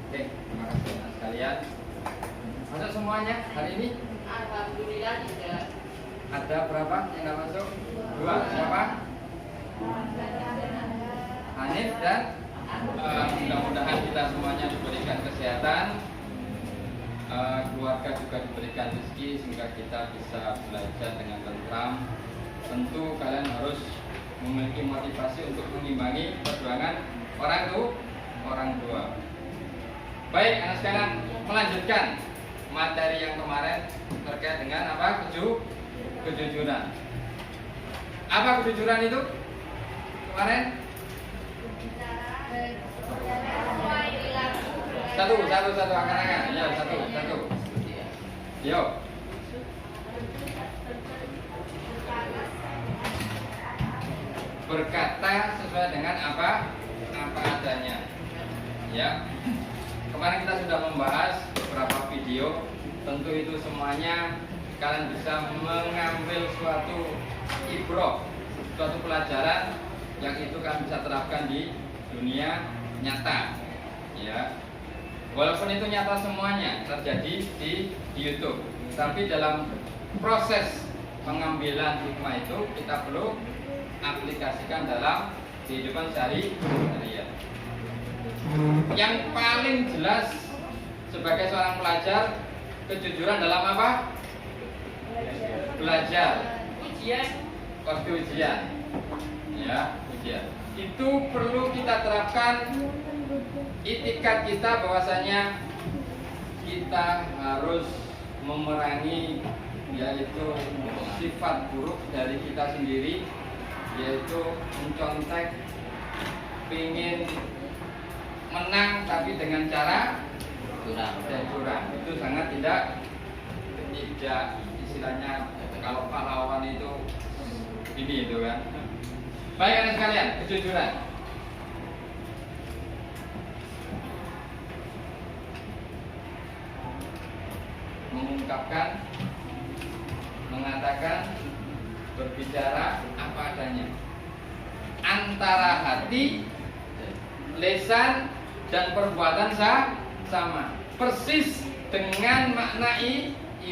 Oke, terima kasih anak sekalian. Masuk semuanya hari ini? Alhamdulillah tidak. Ada berapa yang nggak masuk? 2. Siapa? Hanif dan mudah-mudahan kita semuanya diberikan kesehatan, keluarga juga diberikan rezeki sehingga kita bisa belajar dengan tentram. Tentu kalian harus memiliki motivasi untuk mengimbangi perjuangan orang tua. Baik, anak sekalian, melanjutkan materi yang kemarin terkait dengan apa? Kejujuran. Apa kejujuran itu? Kemarin? Satu, angkat-angkat. Ya, satu. Yo. Berkata sesuai dengan apa adanya. Ya. Kemarin kita sudah membahas beberapa video. Tentu itu semuanya kalian bisa mengambil suatu ibroh, suatu pelajaran yang itu kalian bisa terapkan di dunia nyata. Ya. Walaupun itu nyata semuanya terjadi di YouTube, tapi dalam proses pengambilan hikmah itu kita perlu aplikasikan dalam kehidupan sehari-hari. Yang paling jelas sebagai seorang pelajar, kejujuran dalam apa? Belajar. Waktu ujian. Ya, ujian. Itu perlu kita terapkan itikat kita bahwasanya kita harus memerangi yaitu sifat buruk dari kita sendiri, yaitu mencontek, ingin menang tapi dengan cara curang. Itu sangat tidak istilahnya kalau pahlawan itu ini itu kan. Baik anak sekalian, kejujuran. Mengungkapkan, mengatakan, berbicara apa adanya. Antara hati, lisan dan perbuatan sama. Persis dengan makna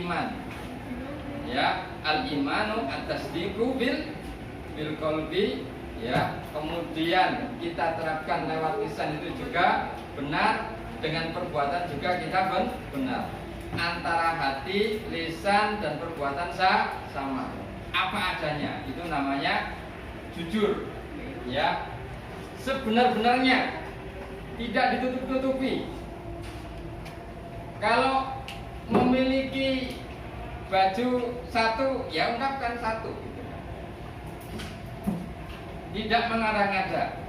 iman. Ya, al-imanu at-tasdiqu bil qalbi, ya. Kemudian kita terapkan lewat lisan itu juga benar, dengan perbuatan juga kita benar. Antara hati, lisan dan perbuatan sama. Apa adanya, itu namanya jujur. Ya. Sebenar-benarnya, tidak ditutup-tutupi. Kalau memiliki baju satu, ya ungkapkan satu. Tidak mengada-ngada,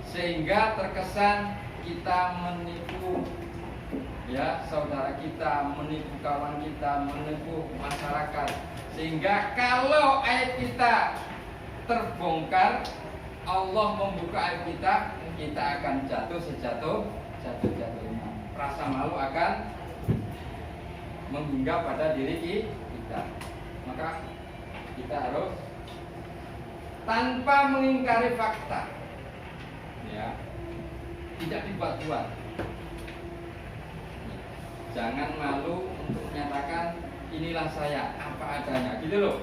sehingga terkesan kita menipu, ya, saudara kita, menipu kawan kita, menipu masyarakat. Sehingga kalau aib kita terbongkar, Allah membuka aib kita, kita akan jatuh sejatuh-jatuhnya. Rasa malu akan menghingga pada diri kita. Maka kita harus tanpa mengingkari fakta, ya, tidak dibuat-buat. Jangan malu untuk menyatakan inilah saya, apa adanya, gitu loh,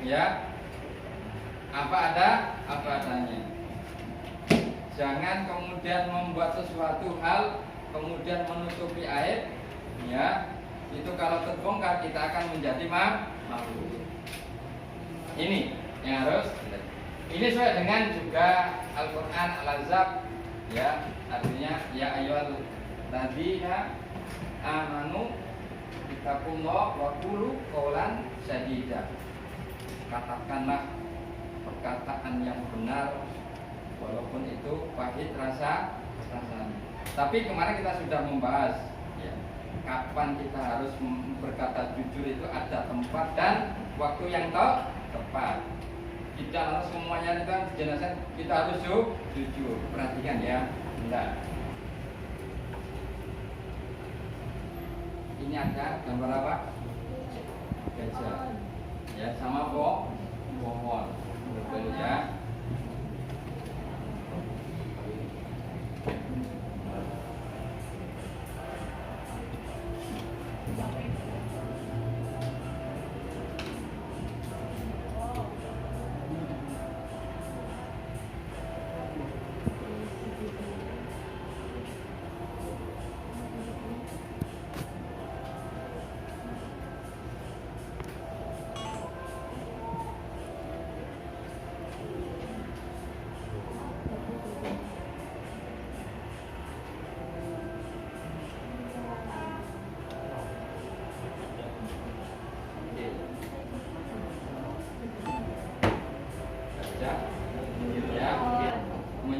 ya. Apa adanya. Jangan kemudian membuat sesuatu hal kemudian menutupi aib, ya. Itu kalau terbongkar kita akan menjadi malu. Ini yang harus. Ini sesuai dengan juga Al-Quran Al-Ahzab, ya, artinya ya ayyuhal ladzina amanu ittaqullaha wa qulu qawlan sadida. Katakanlah perkataan yang benar walaupun itu pahit rasanya. Tapi kemarin kita sudah membahas, ya, kapan kita harus berkata jujur, itu ada tempat dan waktu yang tepat. Tidak harus semuanya itu jenazah kita harus jujur. Perhatikan ya, enggak. Ini ada gambar apa? Gajah. Ya, sama pohon. Betul ya.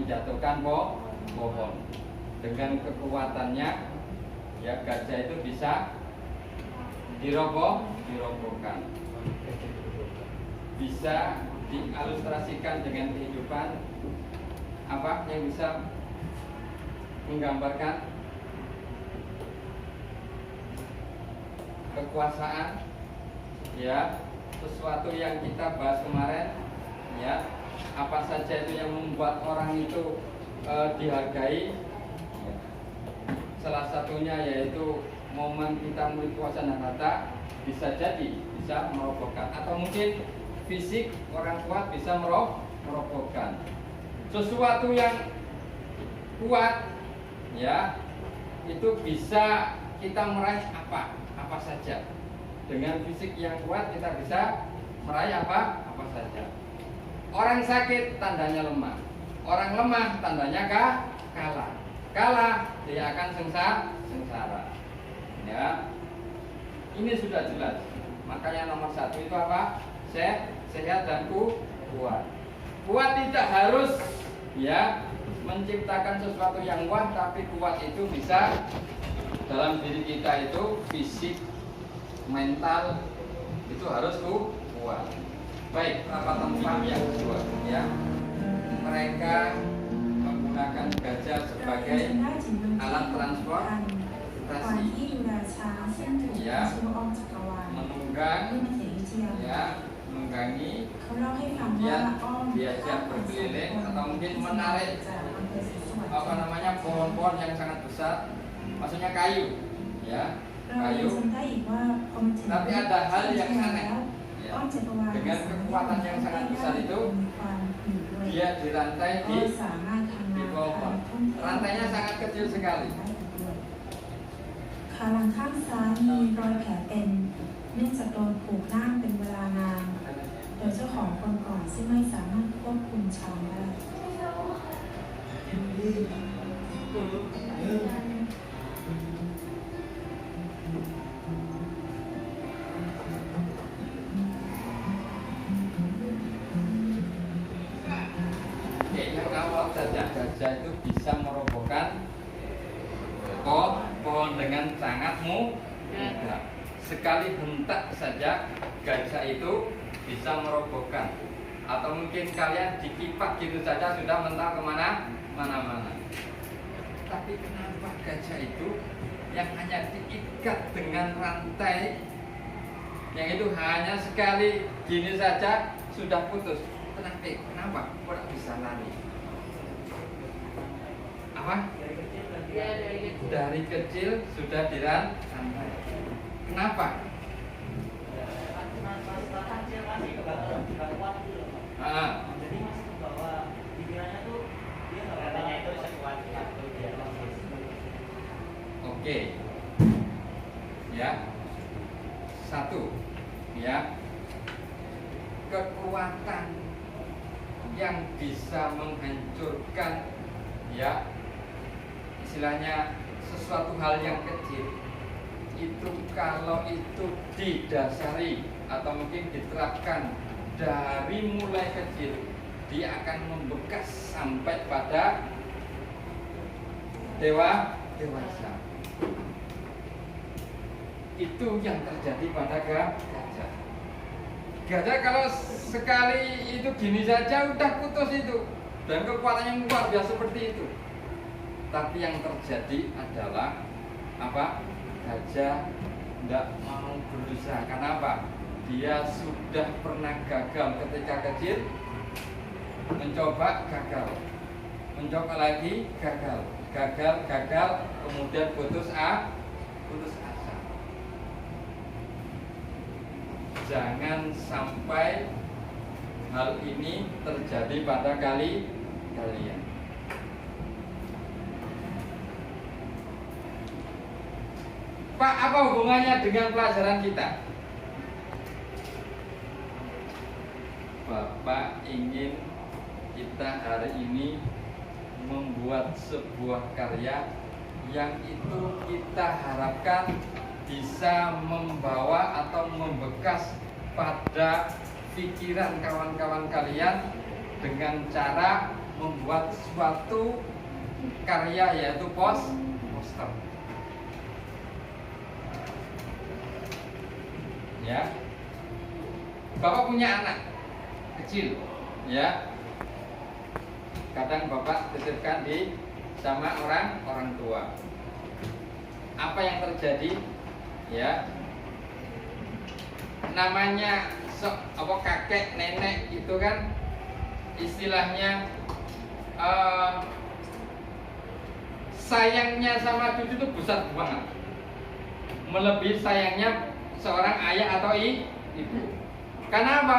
menjatuhkan pohon. Dengan kekuatannya, ya gajah itu bisa dirobohkan. Bisa diilustrasikan dengan kehidupan apa yang bisa menggambarkan kekuasaan, ya, sesuatu yang kita bahas kemarin, ya, apa saja itu yang membuat orang itu dihargai. Salah satunya yaitu momen kita memiliki kuasa dan harta, bisa jadi bisa merobohkan, atau mungkin fisik orang kuat bisa merobohkan. Sesuatu yang kuat, ya, itu bisa kita meraih apa saja. Dengan fisik yang kuat kita bisa meraih apa saja. Orang sakit tandanya lemah, orang lemah tandanya kalah dia akan sengsara. Ya, ini sudah jelas. Makanya nomor 1 itu apa? Sehat dan kuat. Kuat tidak harus, ya, menciptakan sesuatu yang wah, tapi kuat itu bisa dalam diri kita itu fisik, mental itu harus kuat. Baik, apa tempat yang kedua, ya, mereka menggunakan gajah sebagai alat transportasi, ya, menunggang, ya, menunggangi, kemudian diajak berkeliling atau mungkin menarik pohon-pohon yang sangat besar, maksudnya kayu, ya, kayu. Tapi ada hal yang aneh, ya, dengan kekuatan yang sangat besar itu dia dirantai di pohon. Rantainya sangat kecil sekali. ขาหลังข้างซ้ายมีรอยแผลเป็นเนื่องจากโดนผูกล่ามเป็นเวลานานโดยเจ้าของคนก่อนซึ่งไม่สามารถควบคุมช้างได้ Yang awal saja gajah itu bisa merobohkan pohon dengan sangat mudah. Sekali hentak saja gajah itu bisa merobohkan. Atau mungkin kalian dikipak gitu saja sudah mental mana-mana. Tapi kenapa gajah itu yang hanya diikat dengan rantai, yang itu hanya sekali gini saja sudah putus? Kenapa? Kok bisa lari? Apa? Dari kecil sudah dirantai. Kenapa? Jadi maksud bahwa pikirannya tuh dia nggak katanya itu sekuat itu dia. Oke. Ya. 1, ya. Kekuatan yang bisa menghancurkan, ya, istilahnya sesuatu hal yang kecil itu, kalau itu didasari atau mungkin diterapkan dari mulai kecil, dia akan membekas sampai pada dewasa. Itu yang terjadi pada gajah. Gajah kalau sekali itu gini saja udah putus itu, dan kekuatannya luar biasa seperti itu. Tapi yang terjadi adalah apa? Gajah tidak mau berusaha. Kenapa? Dia sudah pernah gagal ketika kecil, mencoba gagal, mencoba lagi gagal, kemudian putus asa. Jangan sampai hal ini terjadi pada kalian. Pak, apa hubungannya dengan pelajaran kita? Bapak ingin kita hari ini membuat sebuah karya yang itu kita harapkan bisa membawa atau membekas pada pikiran kawan-kawan kalian dengan cara membuat suatu karya yaitu poster. Ya, Bapak punya anak kecil, ya. Kadang Bapak titipkan di sama orang tua. Apa yang terjadi? Ya, namanya kakek nenek itu kan istilahnya sayangnya sama cucu itu besar banget, melebihi sayangnya seorang ayah atau ibu. Karena apa?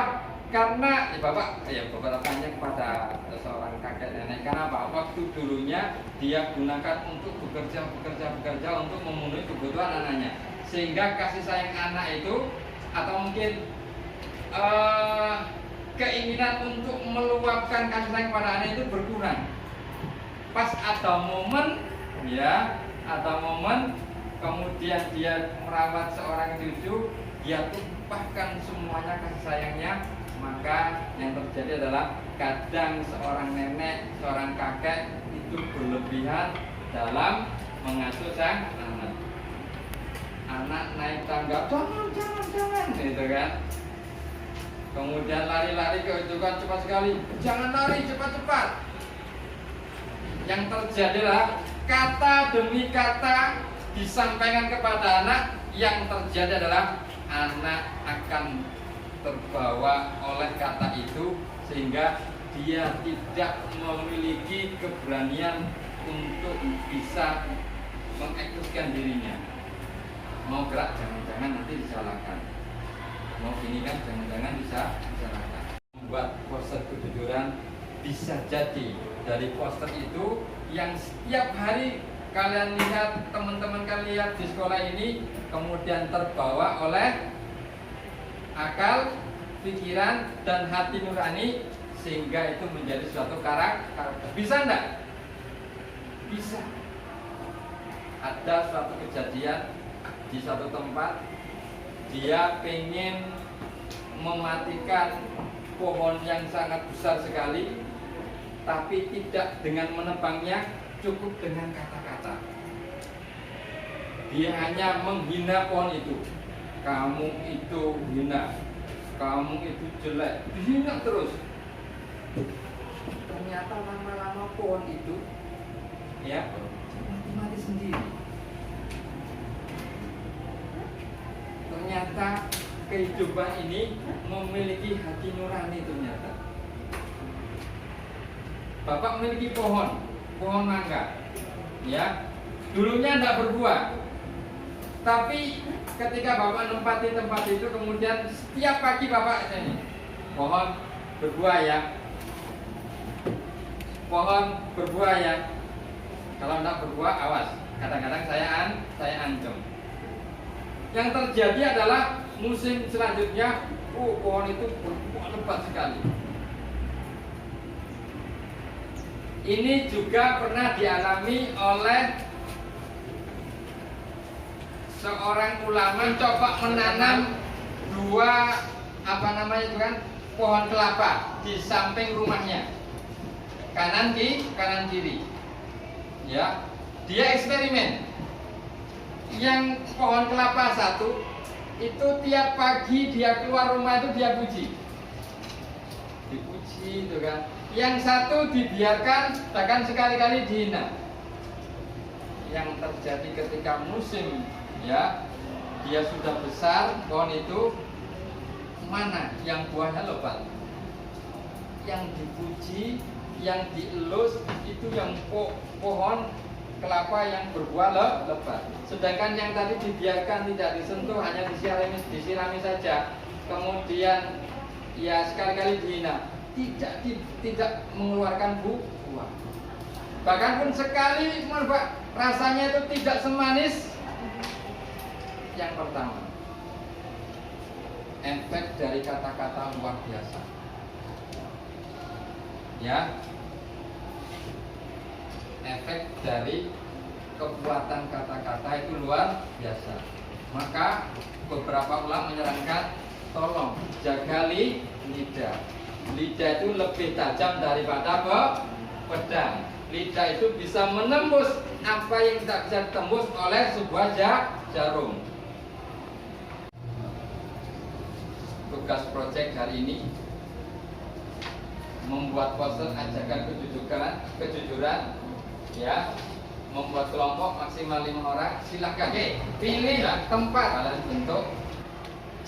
Karena bapak tanya kepada seorang kakek nenek, kenapa? Waktu dulunya dia gunakan untuk bekerja untuk memenuhi kebutuhan anaknya, sehingga kasih sayang anak itu atau mungkin keinginan untuk meluapkan kasih sayang pada anak itu berkurang. Pas ada momen kemudian dia merawat seorang cucu, dia tumpahkan semuanya kasih sayangnya. Maka yang terjadi adalah kadang seorang nenek, seorang kakek itu berlebihan dalam mengasuh sang anak. Anak naik tangga, jangan, gitu kan. Kemudian lari-lari ke itu kan cepat sekali, jangan lari, cepat. Yang terjadilah kata demi kata disampaikan kepada anak, yang terjadi adalah anak akan terbawa oleh kata itu sehingga dia tidak memiliki keberanian untuk bisa mengekspresikan dirinya. Mau gerak jangan-jangan nanti disalahkan, mau gini kan jangan-jangan disalahkan. Membuat poster kejujuran bisa jadi dari poster itu yang setiap hari kalian lihat, teman-teman kalian lihat di sekolah ini, kemudian terbawa oleh akal, pikiran, dan hati nurani, sehingga itu menjadi suatu karakter. Bisa enggak? Bisa. Ada suatu kejadian di satu tempat, dia pengen mematikan pohon yang sangat besar sekali, tapi tidak dengan menebangnya, cukup dengan kata-kata. Dia hanya menghina pohon itu. Kamu itu hina, kamu itu jelek, dihina terus. Ternyata lama-lama pohon itu mati sendiri. Ternyata kehidupan ini memiliki hati nurani ternyata. Bapak memiliki pohon mangga, ya. Dulunya tidak berbuah. Tapi ketika Bapak menempati tempat itu, kemudian setiap pagi Bapak ini pohon berbuah ya, kalau tidak berbuah awas, kadang-kadang saya ancam. Yang terjadi adalah musim selanjutnya, pohon itu berbuah lebat sekali. Ini juga pernah dialami oleh seorang ulama, coba menanam dua pohon kelapa di samping rumahnya, kanan kiri, ya. Dia eksperimen. Yang pohon kelapa satu itu tiap pagi dia keluar rumah itu dia dipuji itu kan. Yang satu dibiarkan, bahkan sekali-kali dihina. Yang terjadi ketika musim, ya, dia sudah besar pohon itu, mana yang buahnya lebat, yang dipuji, yang dielus itu yang pohon kelapa yang berbuah lebat. Sedangkan yang tadi dibiarkan tidak disentuh, hanya disirami saja, kemudian ya sekali-kali dihina, tidak mengeluarkan buah. Bahkan pun sekali rasanya itu tidak semanis yang pertama. Efek dari kata-kata luar biasa, ya. Efek dari kekuatan kata-kata itu luar biasa. Maka beberapa ulama menyarankan, tolong jaga lidah. Lidah itu lebih tajam daripada pedang. Lidah itu bisa menembus apa yang tidak bisa ditembus oleh sebuah jarum. Tugas proyek hari ini membuat poster ajakan kejujuran, ya, membuat kelompok maksimal 5 orang. Silakan, pilih tempat dalam bentuk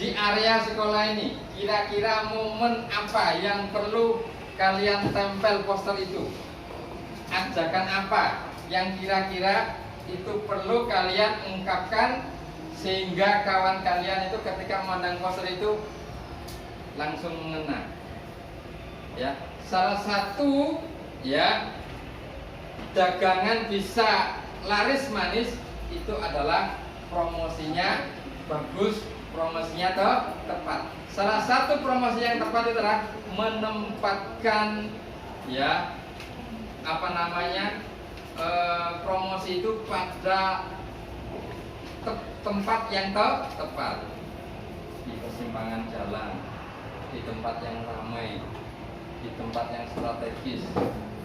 di area sekolah ini. Kira-kira momen apa yang perlu kalian tempel poster itu? Ajakan apa yang kira-kira itu perlu kalian ungkapkan sehingga kawan kalian itu ketika memandang poster itu langsung mengena. Ya, salah satu ya dagangan bisa laris manis itu adalah promosinya bagus, promosinya tepat. Salah satu promosi yang tepat itu adalah menempatkan ya promosi itu pada tempat yang tepat, di persimpangan jalan, di tempat yang ramai, di tempat yang strategis.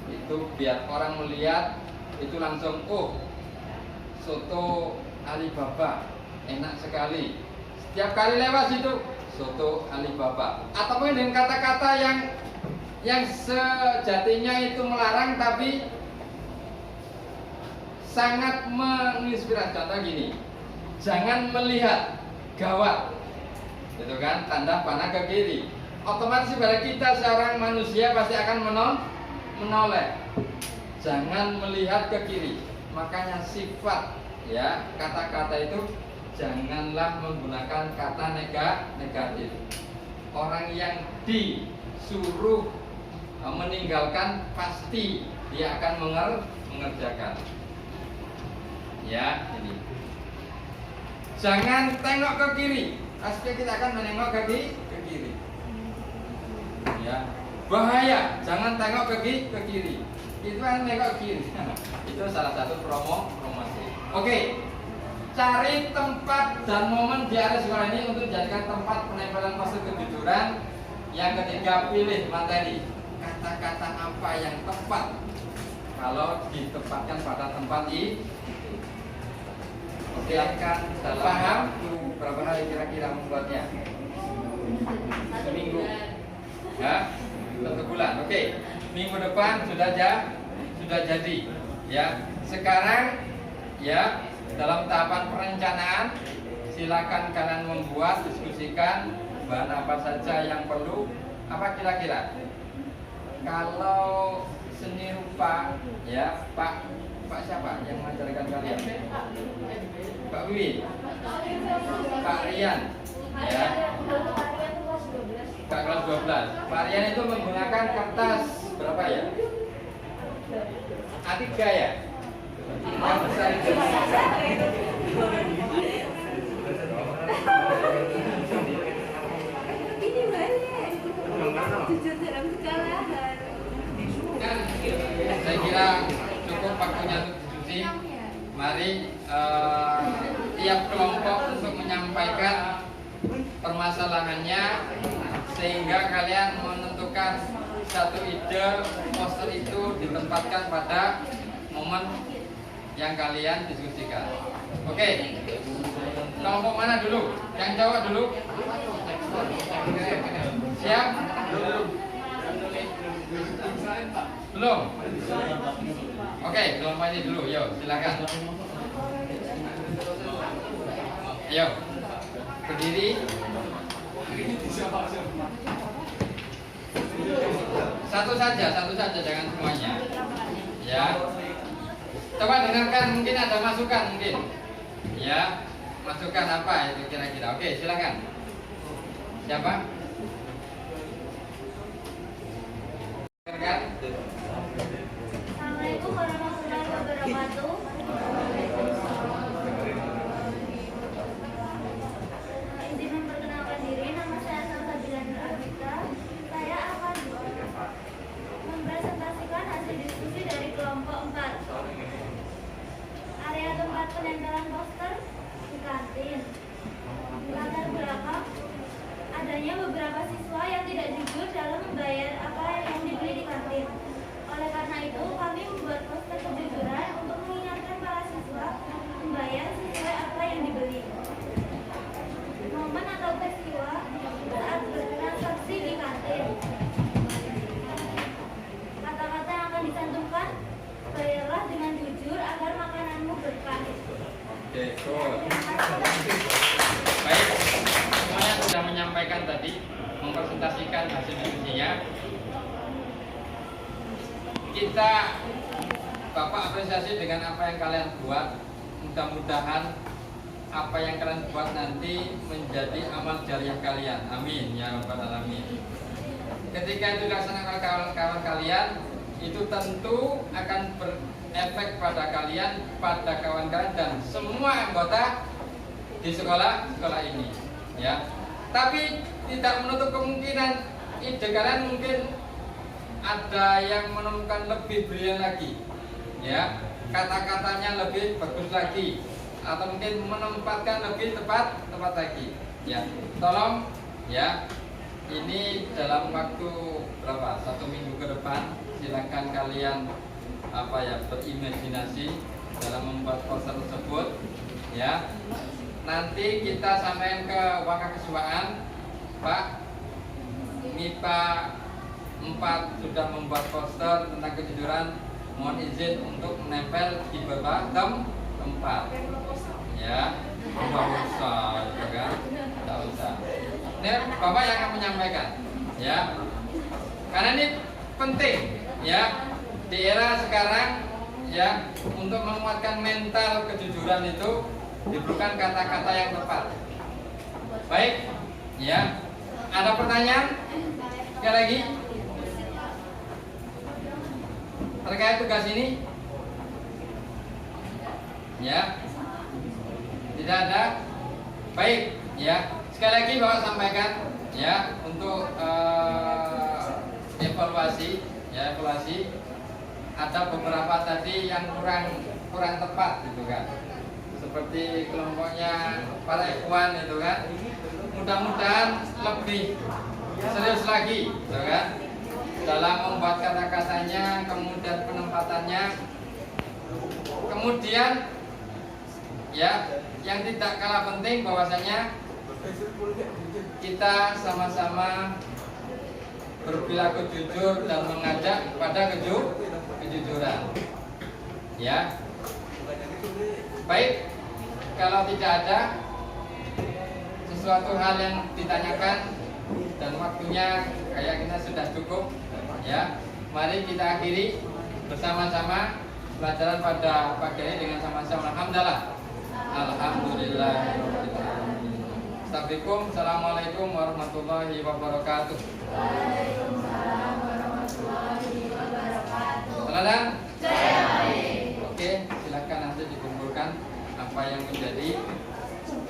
Itu biar orang melihat itu langsung, oh, soto Alibaba enak sekali. Setiap kali lewat situ soto Alibaba. Ataupun dengan kata-kata yang sejatinya itu melarang tapi sangat menginspirasi. Contoh gini, jangan melihat, gawat, itu kan tanda panah ke kiri. Otomatis pada kita seorang manusia pasti akan menoleh. Jangan melihat ke kiri. Makanya sifat ya kata-kata itu janganlah menggunakan kata negatif. Orang yang disuruh meninggalkan pasti dia akan mengerjakan. Ya, ini. Jangan tengok ke kiri. Pasti kita akan menengok ke kiri. Ya, bahaya. Jangan tengok ke kiri. Itu kan tengok kiri. Itu salah satu promosi. Oke. Cari tempat dan momen di area sekolah ini untuk dijadikan tempat penempelan poster kejujuran. Yang ketiga, pilih materi. Kata-kata apa yang tepat kalau ditempatkan pada tempat ini. Oke, akan paham berapa hari kira-kira membuatnya? Seminggu. Ya, 1 bulan. Oke, minggu depan sudah jadi. Ya, sekarang ya dalam tahapan perencanaan, silakan kalian membuat, diskusikan bahan apa saja yang perlu. Apa kira-kira? Kalau seni rupa, ya Pak siapa yang mengajarkan kalian? Pak Wiwi, Pak Rian, ya. Pak kelas 12. Pak Rian itu menggunakan kertas berapa ya? A3 ya? Yang besar itu. Saya kira cukup waktunya untuk diskusi. Mari tiap kelompok untuk menyampaikan permasalahannya sehingga kalian menentukan satu ide poster itu ditempatkan pada momen yang kalian diskusikan. Oke, kelompok mana dulu? Yang cowok dulu? Siap? Belum? Oke, kelompok ini dulu. Yuk, silakan. Ayo, berdiri. Satu saja, jangan semuanya. Ya. Coba dengarkan, mungkin ada masukan mungkin. Ya, masukan apa itu kira-kira? Oke, silakan. Siapa? Dengarkan. Assalamualaikum warahmatullahi wabarakatuh. Izin memperkenalkan diri, nama saya Salsabila Nur Abika. Saya akan mempresentasikan hasil diskusi dari kelompok 4. Area tempat penempelan poster di kantin. Latar belakang adanya beberapa siswa yang tidak jujur dalam membayar apa yang dibeli di kantin. Oleh karena itu, Oke, good. Baik, semuanya sudah menyampaikan tadi, mempresentasikan hasil diskusinya. Kita Bapak apresiasi dengan apa yang kalian buat. Mudah-mudahan apa yang kalian buat nanti menjadi amal jariah kalian. Amin ya rabbal alamin. Ketika itu dilaksanakan kawan-kawan kalian, itu tentu akan berefek pada kalian, pada kawan kalian dan semua anggota di sekolah ini, ya. Tapi tidak menutup kemungkinan ide kalian mungkin ada yang menemukan lebih brilian lagi, ya. Kata-katanya lebih bagus lagi, atau mungkin menempatkan lebih tepat lagi, ya. Tolong, ya. Ini dalam waktu berapa? 1 minggu ke depan, silakan kalian berimajinasi dalam membuat poster tersebut, ya. Nanti kita sampaikan ke Wakakeswaan, Pak. MIPA 4 sudah membuat poster tentang kejujuran. Mohon izin untuk menempel di beberapa tempat, ya. Tidak usah, ya kan? Tidak usah. Ini Bapak yang akan menyampaikan, ya. Karena ini penting, ya. Di era sekarang, ya, untuk menguatkan mental kejujuran itu diperlukan kata-kata yang tepat. Baik, ya. Ada pertanyaan? Sekali lagi terkait tugas ini? Ya. Tidak ada? Baik, ya. Sekali lagi Bapak sampaikan, ya, untuk evaluasi, ya, evaluasi. Ada beberapa tadi yang kurang tepat, gitu kan. Seperti kelompoknya para ikhwan, itu kan. Mudah-mudahan lebih serius lagi, gitu kan, dalam membuat kata-katanya, kemudian penempatannya. Kemudian, ya, yang tidak kalah penting bahwasanya kita sama-sama berperilaku jujur dan mengajak pada kejujuran, ya. Baik, kalau tidak ada sesuatu hal yang ditanyakan dan waktunya kayak kita sudah cukup, ya. Mari kita akhiri bersama-sama pelajaran pada pagi ini dengan sama-sama alhamdulillah. Alhamdulillah. Assalamualaikum warahmatullahi wabarakatuh. Waalaikumsalam warahmatullahi wabarakatuh. Selamat. Oke, silakan nanti dikumpulkan apa yang menjadi,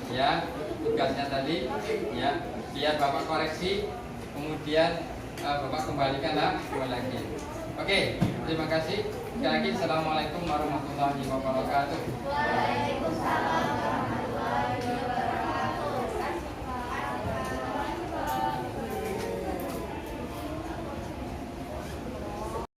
ya, tugasnya tadi, ya, biar Bapak koreksi, kemudian Bapak kembalikan lagi. Oke, terima kasih. Sekali lagi, assalamualaikum warahmatullahi wabarakatuh. Waalaikumsalam.